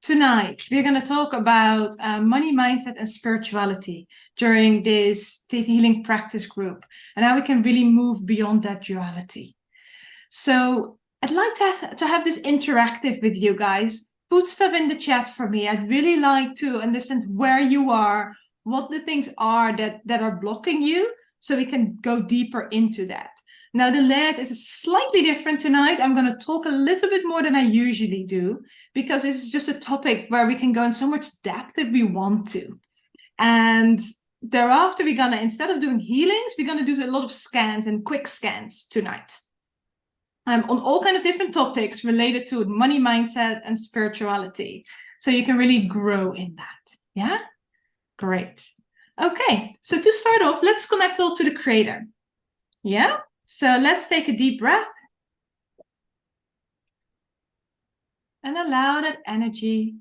tonight we're going to talk about money mindset and spirituality during this Theta Healing Practice Group and how we can really move beyond that duality. So I'd like to have this interactive with you guys. Put stuff in the chat for me. I'd really like to understand where you are, what the things are that are blocking you, so we can go deeper into that. Now, the layout is slightly different tonight. I'm going to talk a little bit more than I usually do, because this is just a topic where we can go in so much depth if we want to. And thereafter, we're going to, instead of doing healings, we're going to do a lot of scans and quick scans tonight. On all kind of different topics related to money mindset and spirituality. So you can really grow in that. Yeah? Great. Okay, so to start off, let's connect all to the Creator. Yeah? So let's take a deep breath. And allow that energy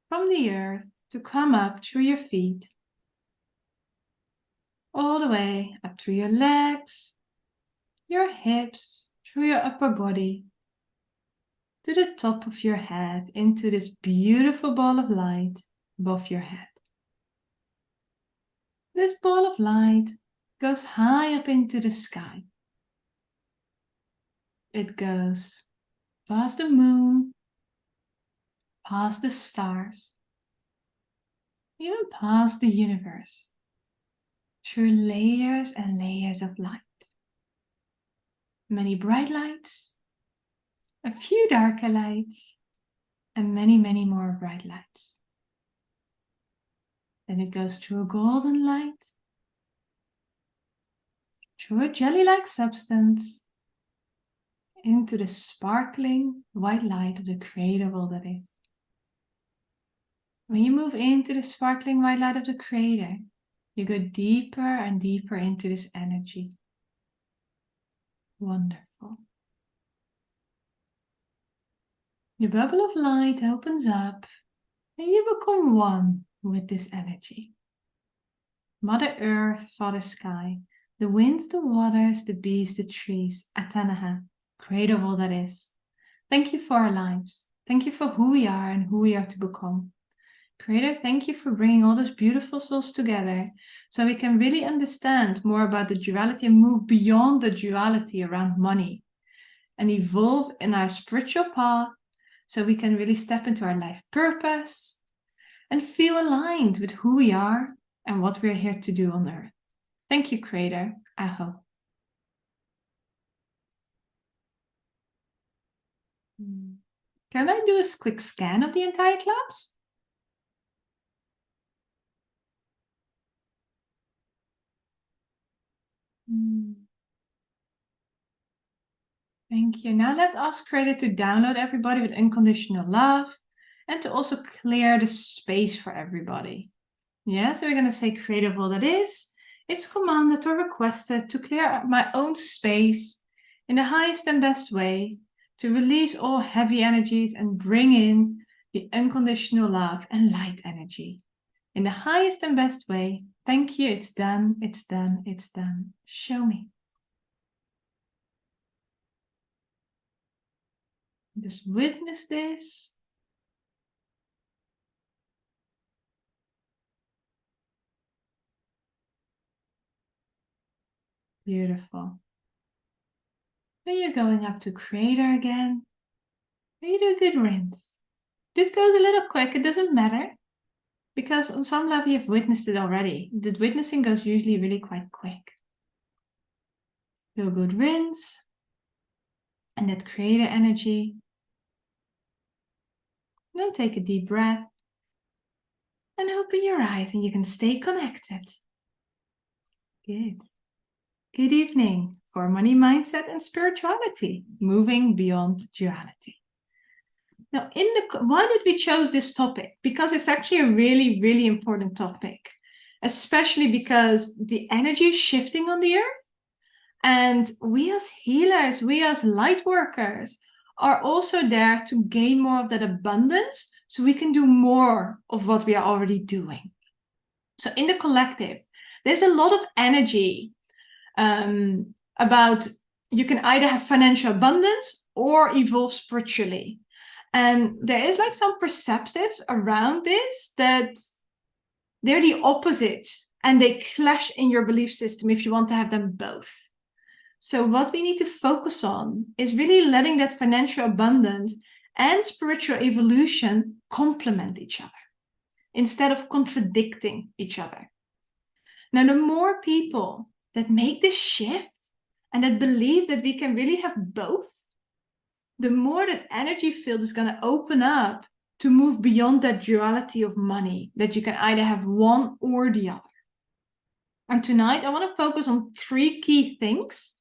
from the earth to come up through your feet. All the way up through your legs, your hips, through your upper body, to the top of your head, into this beautiful ball of light above your head. This ball of light goes high up into the sky. It goes past the moon, past the stars, even past the universe, through layers and layers of light. Many bright lights, a few darker lights, and many, many more bright lights. Then it goes through a golden light, through a jelly-like substance, into the sparkling white light of the Creator of all that is. When you move into the sparkling white light of the Creator, you go deeper and deeper into this energy. Wonderful. The bubble of light opens up and you become one with this energy. Mother Earth, Father Sky, the winds, the waters, the bees, the trees, Atanaha, Creator of all that is. Thank you for our lives. Thank you for who we are and who we are to become. Creator, thank you for bringing all those beautiful souls together so we can really understand more about the duality and move beyond the duality around money and evolve in our spiritual path so we can really step into our life purpose and feel aligned with who we are and what we're here to do on earth. Thank you, Creator. Aho. Can I do a quick scan of the entire class? Thank you. Now let's ask Creator to download everybody with unconditional love and to also clear the space for everybody. Yeah, so we're going to say Creator of all that is. It's commanded or requested to clear my own space in the highest and best way, to release all heavy energies and bring in the unconditional love and light energy. In the highest and best way. Thank you. It's done. It's done. It's done. Show me. Just witness this. Beautiful. Then you're going up to Creator again. And you do a good rinse. This goes a little quick. It doesn't matter. Because on some level you've witnessed it already. The witnessing goes usually really quite quick. Do a good rinse. And that Creator energy. Then take a deep breath. And open your eyes and you can stay connected. Good. Good evening for money mindset and spirituality, moving beyond duality. Now, why did we choose this topic? Because it's actually a really, really important topic, especially because the energy is shifting on the earth. And we as healers, we as light workers are also there to gain more of that abundance so we can do more of what we are already doing. So in the collective, there's a lot of energy about you can either have financial abundance or evolve spiritually. And there is like some perceptives around this that they're the opposite and they clash in your belief system if you want to have them both. So what we need to focus on is really letting that financial abundance and spiritual evolution complement each other instead of contradicting each other. Now, the more people that make this shift and that believe that we can really have both, the more that energy field is going to open up to move beyond that duality of money, that you can either have one or the other. And tonight I want to focus on 3 key things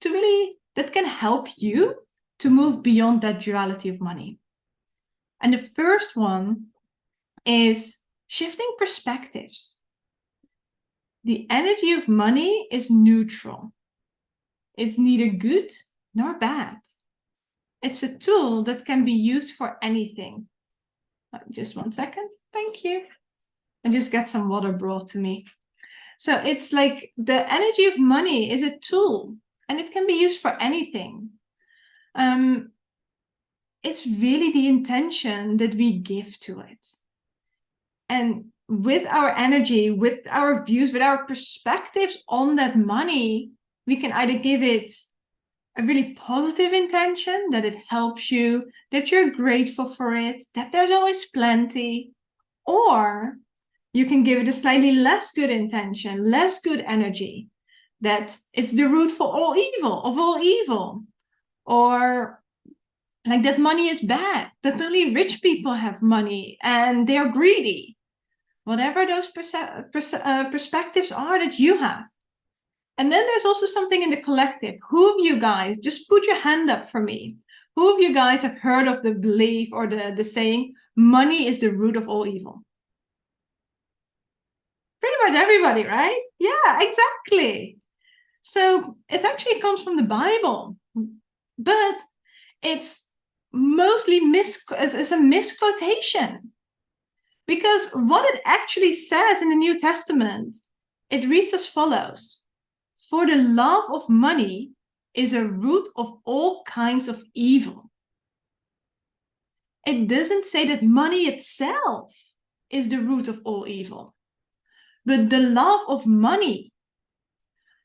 that can help you to move beyond that duality of money. And the first one is shifting perspectives. The energy of money is neutral. It's neither good nor bad. It's a tool that can be used for anything. Just 1 second. Thank you. I just got some water brought to me. So it's like the energy of money is a tool and it can be used for anything. It's really the intention that we give to it. And with our energy, with our views, with our perspectives on that money, we can either give it a really positive intention, that it helps you, that you're grateful for it, that there's always plenty, or you can give it a slightly less good intention, less good energy, that it's the root for all evil, of all evil, or like that money is bad, that only rich people have money and they're greedy. Whatever those perspectives are that you have. And then there's also something in the collective. Who of you guys, just put your hand up for me. Who of you guys have heard of the belief or the saying, money is the root of all evil? Pretty much everybody, right? Yeah, exactly. So it actually comes from the Bible, but it's mostly it's a misquotation. Because what it actually says in the New Testament, it reads as follows. For the love of money is a root of all kinds of evil. It doesn't say that money itself is the root of all evil, but the love of money.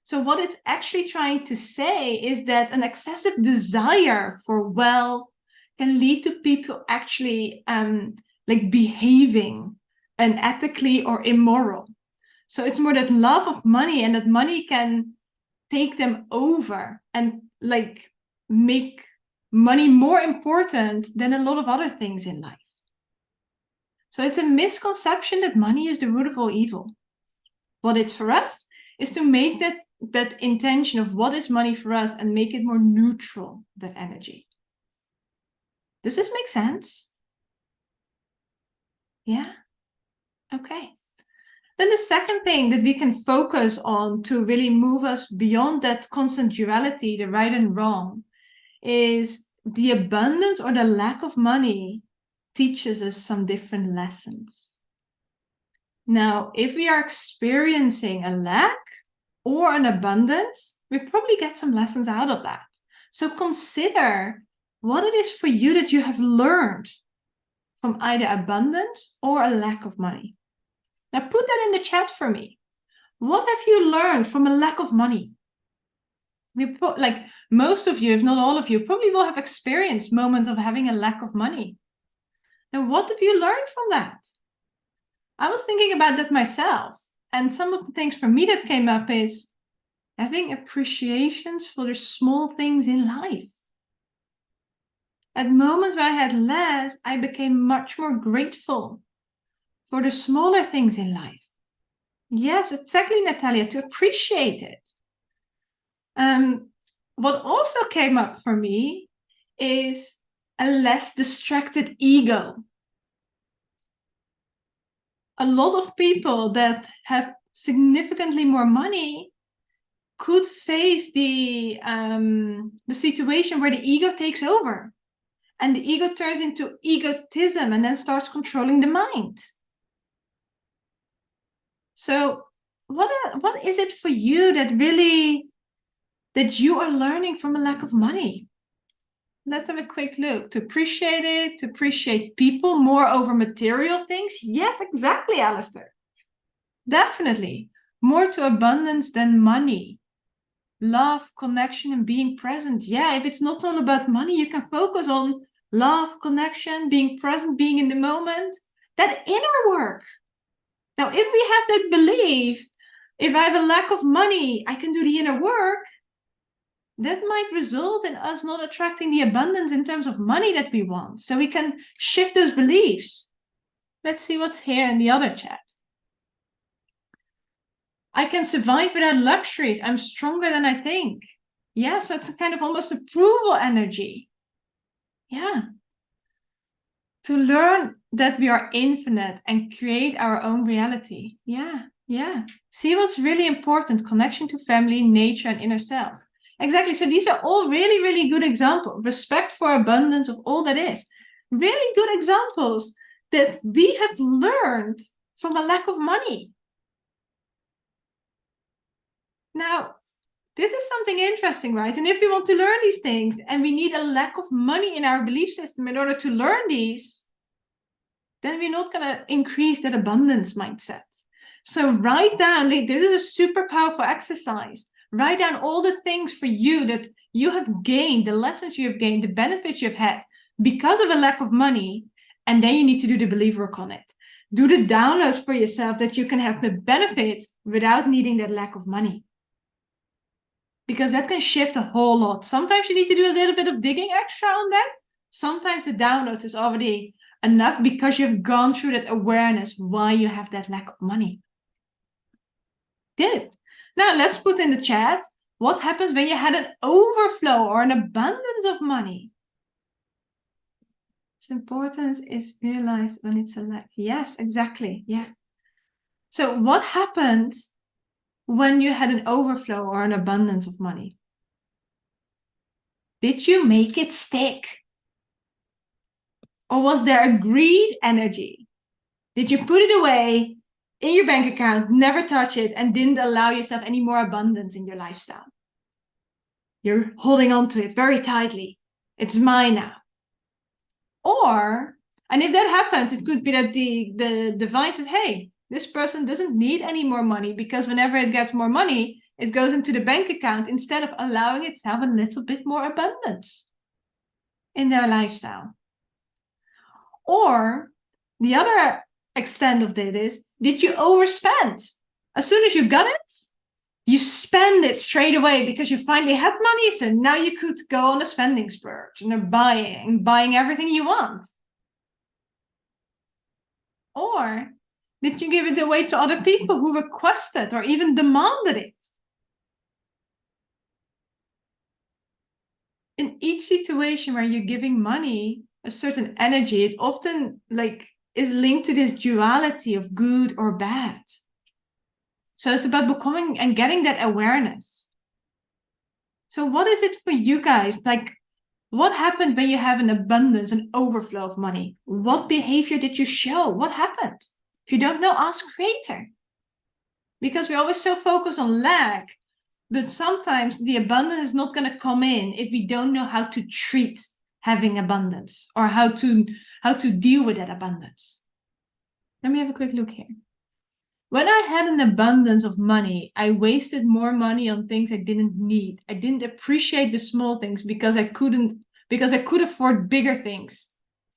So what it's actually trying to say is that an excessive desire for wealth can lead to people actually like behaving unethically or immoral. So it's more that love of money, and that money can take them over and like make money more important than a lot of other things in life. So it's a misconception that money is the root of all evil. What it's for us is to make that intention of what is money for us and make it more neutral, that energy. Does this make sense? Yeah? Okay. Then the second thing that we can focus on to really move us beyond that constant duality, the right and wrong, is the abundance or the lack of money teaches us some different lessons. Now, if we are experiencing a lack or an abundance, we probably get some lessons out of that. So consider what it is for you that you have learned from either abundance or a lack of money. Now put that in the chat for me. What have you learned from a lack of money? Like most of you, if not all of you, probably will have experienced moments of having a lack of money. Now, what have you learned from that? I was thinking about that myself. And some of the things for me that came up is having appreciations for the small things in life. At moments where I had less, I became much more grateful for the smaller things in life. Yes, exactly, Natalia, to appreciate it. What also came up for me is a less distracted ego. A lot of people that have significantly more money could face the situation where the ego takes over and the ego turns into egotism and then starts controlling the mind. So what is it for you that you are learning from a lack of money? Let's have a quick look. To appreciate it, to appreciate people more over material things. Yes, exactly, Alistair. Definitely. More to abundance than money. Love, connection, and being present. Yeah, if it's not all about money, you can focus on love, connection, being present, being in the moment. That inner work. Now, if we have that belief, if I have a lack of money, I can do the inner work, that might result in us not attracting the abundance in terms of money that we want. So we can shift those beliefs. Let's see what's here in the other chat. I can survive without luxuries. I'm stronger than I think. Yeah, so it's a kind of almost approval energy. Yeah. To learn that we are infinite and create our own reality. Yeah, yeah. See what's really important: connection to family, nature, and inner self. Exactly. So these are all really, really good examples. Respect for abundance of all that is. Really good examples that we have learned from a lack of money. Now, this is something interesting, right? And if we want to learn these things and we need a lack of money in our belief system in order to learn these, then we're not going to increase that abundance mindset. So write down, this is a super powerful exercise. Write down all the things for you that you have gained, the lessons you have gained, the benefits you've had because of a lack of money. And then you need to do the belief work on it. Do the downloads for yourself that you can have the benefits without needing that lack of money. Because that can shift a whole lot. Sometimes you need to do a little bit of digging extra on that. Sometimes the download is already enough because you've gone through that awareness why you have that lack of money. Good. Now let's put in the chat, what happens when you had an overflow or an abundance of money? Its importance is realized when it's a lack. Yes, exactly. Yeah. So what happened when you had an overflow or an abundance of money? Did you make it stick? Or was there a greed energy? Did you put it away in your bank account, never touch it, and didn't allow yourself any more abundance in your lifestyle? You're holding on to it very tightly. It's mine now. Or, and if that happens, it could be that the divine says, hey, this person doesn't need any more money because whenever it gets more money, it goes into the bank account instead of allowing it to have a little bit more abundance in their lifestyle. Or the other extent of that is, did you overspend? As soon as you got it, you spend it straight away because you finally had money. So now you could go on a spending splurge and buying everything you want. Or did you give it away to other people who requested or even demanded it? In each situation where you're giving money a certain energy, it often is linked to this duality of good or bad. So it's about becoming and getting that awareness. So what is it for you guys? What happened when you have an abundance, an overflow of money? What behavior did you show? What happened? If you don't know, ask Creator. Because we always so focus on lack, but sometimes the abundance is not going to come in if we don't know how to treat having abundance or how to deal with that abundance. Let me have a quick look here. When I had an abundance of money, I wasted more money on things I didn't need. I didn't appreciate the small things because I could afford bigger things.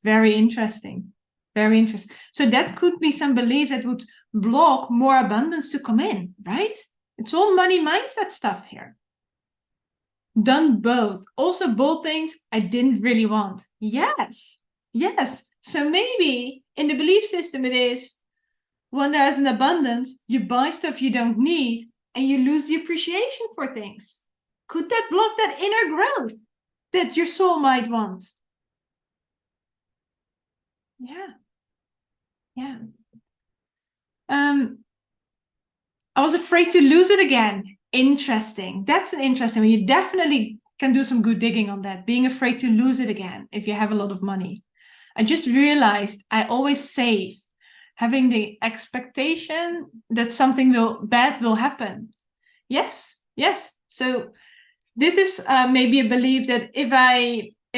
Very interesting. Very interesting. So that could be some beliefs that would block more abundance to come in, right? It's all money mindset stuff here. Done both. Also bought things I didn't really want. Yes. Yes. So maybe in the belief system it is, when there's an abundance, you buy stuff you don't need and you lose the appreciation for things. Could that block that inner growth that your soul might want? Yeah. Yeah. I was afraid to lose it again. Interesting. That's an interesting one. You definitely can do some good digging on that. Being afraid to lose it again if you have a lot of money. I just realized I always save, having the expectation that something bad will happen. Yes, yes. So this is maybe a belief that if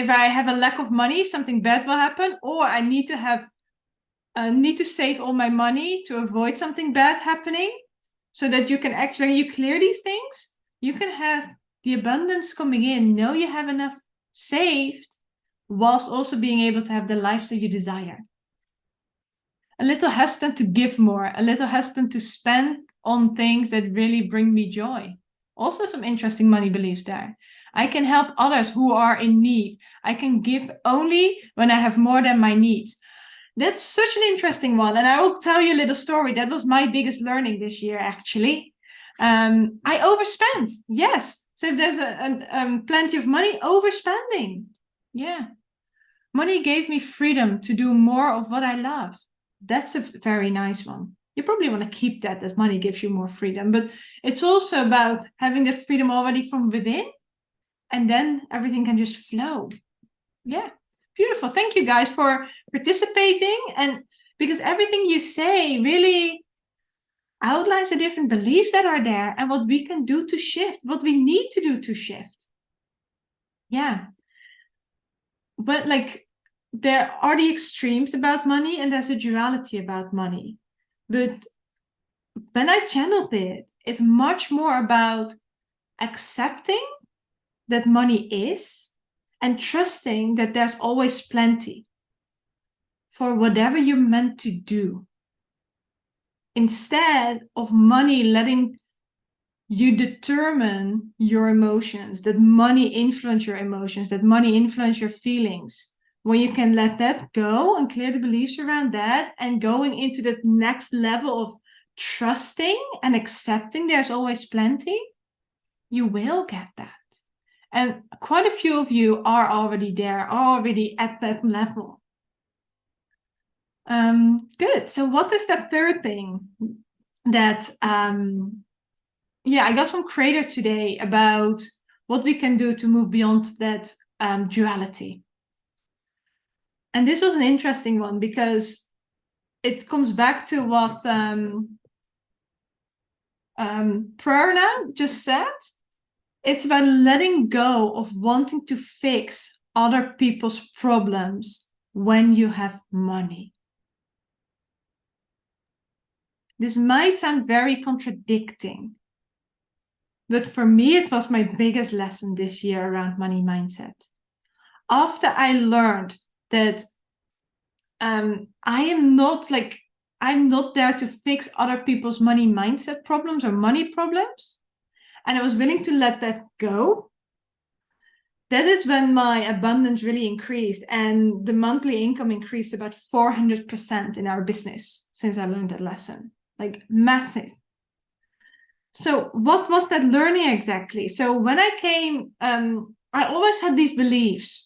if I have a lack of money, something bad will happen, or I need to save all my money to avoid something bad happening, so that you can actually, when you clear these things, you can have the abundance coming in. Know you have enough saved, whilst also being able to have the lifestyle you desire. A little hesitant to give more, a little hesitant to spend on things that really bring me joy. Also some interesting money beliefs there. I can help others who are in need. I can give only when I have more than my needs. That's such an interesting one. And I will tell you a little story. That was my biggest learning this year, actually. I overspent. Yes. So if there's plenty of money, overspending. Yeah. Money gave me freedom to do more of what I love. That's a very nice one. You probably want to keep that money gives you more freedom, but it's also about having the freedom already from within, and then everything can just flow. Yeah, beautiful. Thank you guys for participating, and because everything you say really outlines the different beliefs that are there and what we can do to shift, what we need to do to shift. Yeah. But like, there are the extremes about money and there's a duality about money. But when I channeled it, it's much more about accepting that money is and trusting that there's always plenty for whatever you're meant to do. Instead of money letting you determine your emotions, that money influence your emotions, that money influence your feelings. When you can let that go and clear the beliefs around that and going into that next level of trusting and accepting there's always plenty, you will get that. And quite a few of you are already there, are already at that level. Good. So what is that third thing that, I got from Creator today about what we can do to move beyond that duality. And this was an interesting one because it comes back to what Prerna just said. It's about letting go of wanting to fix other people's problems when you have money. This might sound very contradicting, but for me, it was my biggest lesson this year around money mindset. After I learned that I'm not there to fix other people's money mindset problems or money problems, and I was willing to let that go, that is when my abundance really increased, and the monthly income increased about 400% in our business since I learned that lesson. Like, massive. So what was that learning exactly? So when I came, I always had these beliefs.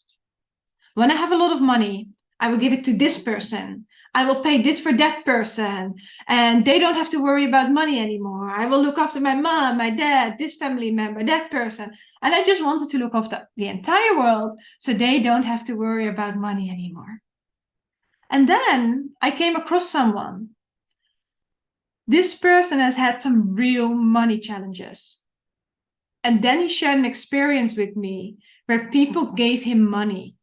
When I have a lot of money, I will give it to this person. I will pay this for that person. And they don't have to worry about money anymore. I will look after my mom, my dad, this family member, that person. And I just wanted to look after the entire world so they don't have to worry about money anymore. And then I came across someone. This person has had some real money challenges. And then he shared an experience with me where people gave him money.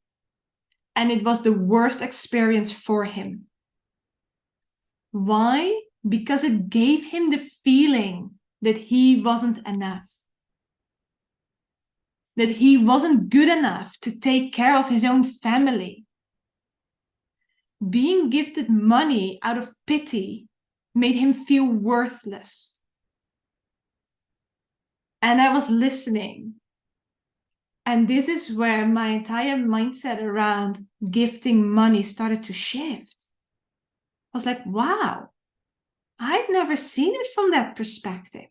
And it was the worst experience for him. Why? Because it gave him the feeling that he wasn't enough. That he wasn't good enough to take care of his own family. Being gifted money out of pity made him feel worthless. And I was listening. And this is where my entire mindset around gifting money started to shift. I was like, wow, I'd never seen it from that perspective.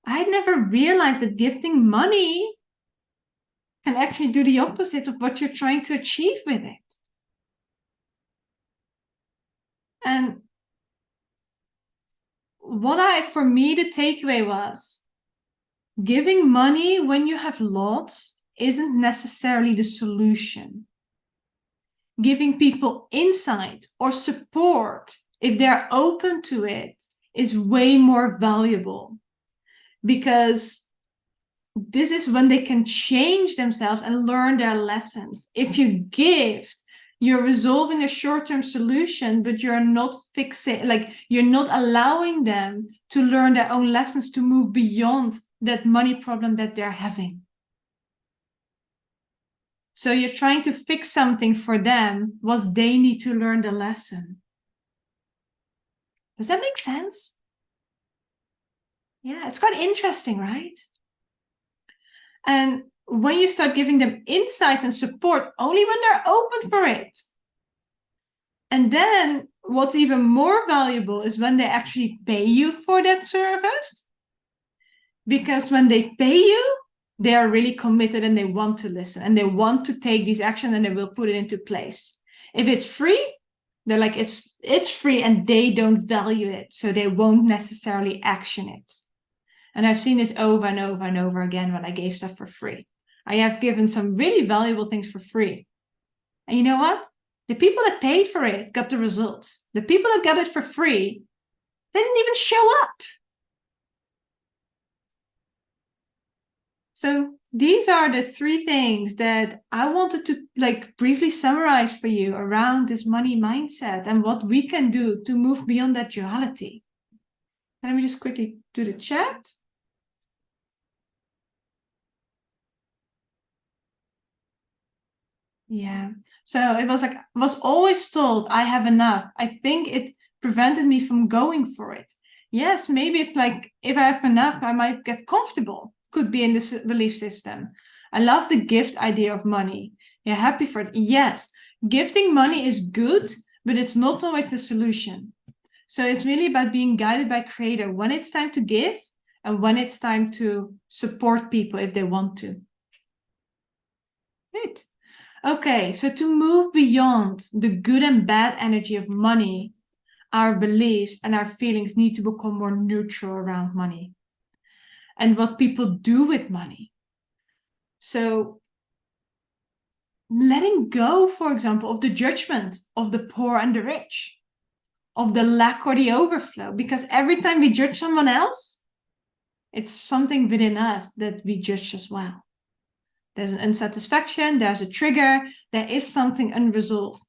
I'd never realized that gifting money can actually do the opposite of what you're trying to achieve with it. And for me, the takeaway was, giving money when you have lots isn't necessarily the solution. Giving people insight or support, if they're open to it, is way more valuable. Because this is when they can change themselves and learn their lessons. If you gift, you're resolving a short-term solution, but you're not fixing, like you're not allowing them to learn their own lessons, to move beyond that money problem that they're having. So you're trying to fix something for them, what they need to learn the lesson. Does that make sense? Yeah, it's quite interesting, right? And when you start giving them insight and support, only when they're open for it. And then what's even more valuable is when they actually pay you for that service. Because when they pay you, they are really committed and they want to listen and they want to take these actions and they will put it into place. If it's free, they're like, it's free, and they don't value it, so they won't necessarily action it. And I've seen this over and over and over again when I gave stuff for free. I have given some really valuable things for free. And you know what? The people that paid for it got the results. The people that got it for free, they didn't even show up. So these are the 3 things that I wanted to briefly summarize for you around this money mindset and what we can do to move beyond that duality. Let me just quickly do the chat. Yeah. So it was like, I was always told I have enough. I think it prevented me from going for it. Yes, maybe it's like, if I have enough, I might get comfortable. Could be in this belief system. I love the gift idea of money. You're happy for it. Yes, gifting money is good, but it's not always the solution. So it's really about being guided by Creator when it's time to give and when it's time to support people if they want to. Good. Okay, so to move beyond the good and bad energy of money, our beliefs and our feelings need to become more neutral around money and what people do with money. So letting go, for example, of the judgment of the poor and the rich, of the lack or the overflow, because every time we judge someone else, it's something within us that we judge as well. There's an unsatisfaction, there's a trigger, there is something unresolved.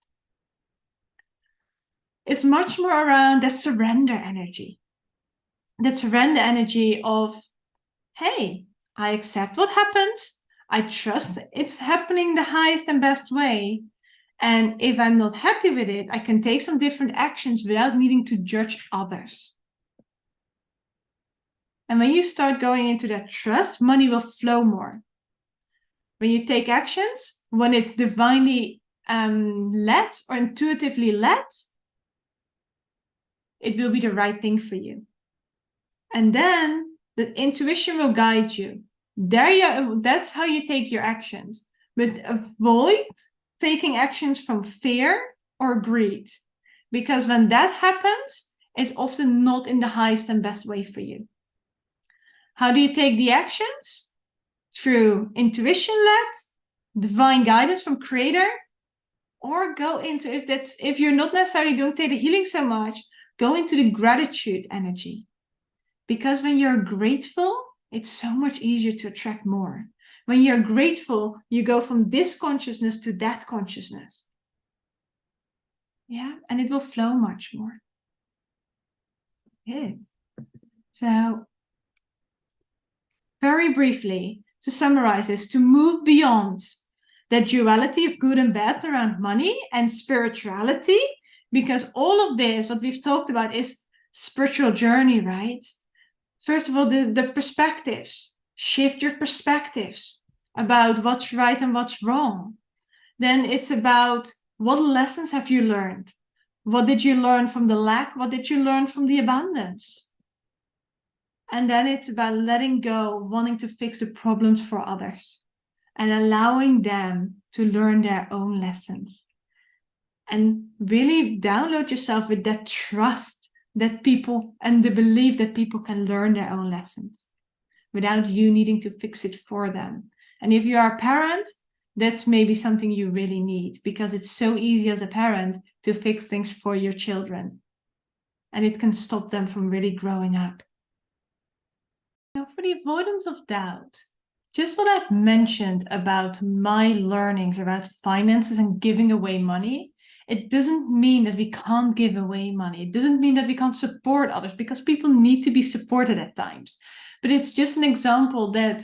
It's much more around that surrender energy. That surrender energy of, hey, I accept what happens. I trust it's happening the highest and best way. And if I'm not happy with it, I can take some different actions without needing to judge others. And when you start going into that trust, money will flow more. When you take actions, when it's divinely led or intuitively led, it will be the right thing for you. And then the intuition will guide you. That's how you take your actions. But avoid taking actions from fear or greed. Because when that happens, it's often not in the highest and best way for you. How do you take the actions? Through intuition-led, divine guidance from Creator, or go into, if you're not necessarily doing Theta Healing so much, go into the gratitude energy. Because when you're grateful, it's so much easier to attract more. When you're grateful, you go from this consciousness to that consciousness. Yeah, and it will flow much more. Yeah. So, very briefly, to summarize this, to move beyond that duality of good and bad around money and spirituality, because all of this, what we've talked about, is spiritual journey, right? First of all, the perspectives. Shift your perspectives about what's right and what's wrong. Then it's about, what lessons have you learned? What did you learn from the lack? What did you learn from the abundance? And then it's about letting go, wanting to fix the problems for others and allowing them to learn their own lessons. And really download yourself with that trust that people, and the belief that people can learn their own lessons without you needing to fix it for them. And if you are a parent, that's maybe something you really need, because it's so easy as a parent to fix things for your children. And it can stop them from really growing up. Now, for the avoidance of doubt, just what I've mentioned about my learnings about finances and giving away money, it doesn't mean that we can't give away money. It doesn't mean that we can't support others, because people need to be supported at times. But it's just an example that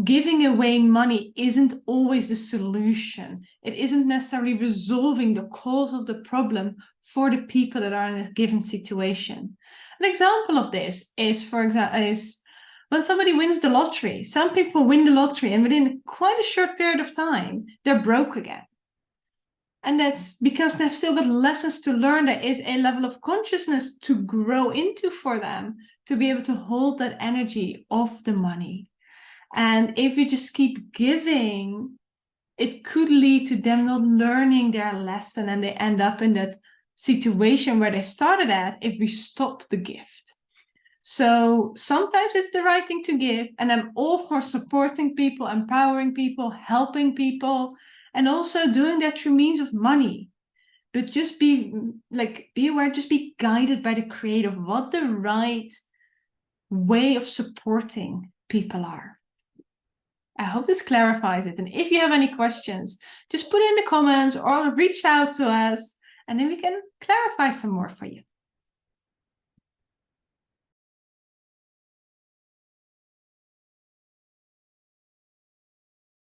giving away money isn't always the solution. It isn't necessarily resolving the cause of the problem for the people that are in a given situation. An example of this is, for example, when somebody wins the lottery. Some people win the lottery and within quite a short period of time, they're broke again. And that's because they've still got lessons to learn. There is a level of consciousness to grow into for them to be able to hold that energy of the money. And if we just keep giving, it could lead to them not learning their lesson, and they end up in that situation where they started at if we stop the gift. So sometimes it's the right thing to give, and I'm all for supporting people, empowering people, helping people, and also doing that through means of money. But just be aware, just be guided by the creator of what the right way of supporting people are. I hope this clarifies it. And if you have any questions, just put it in the comments or reach out to us, and then we can clarify some more for you.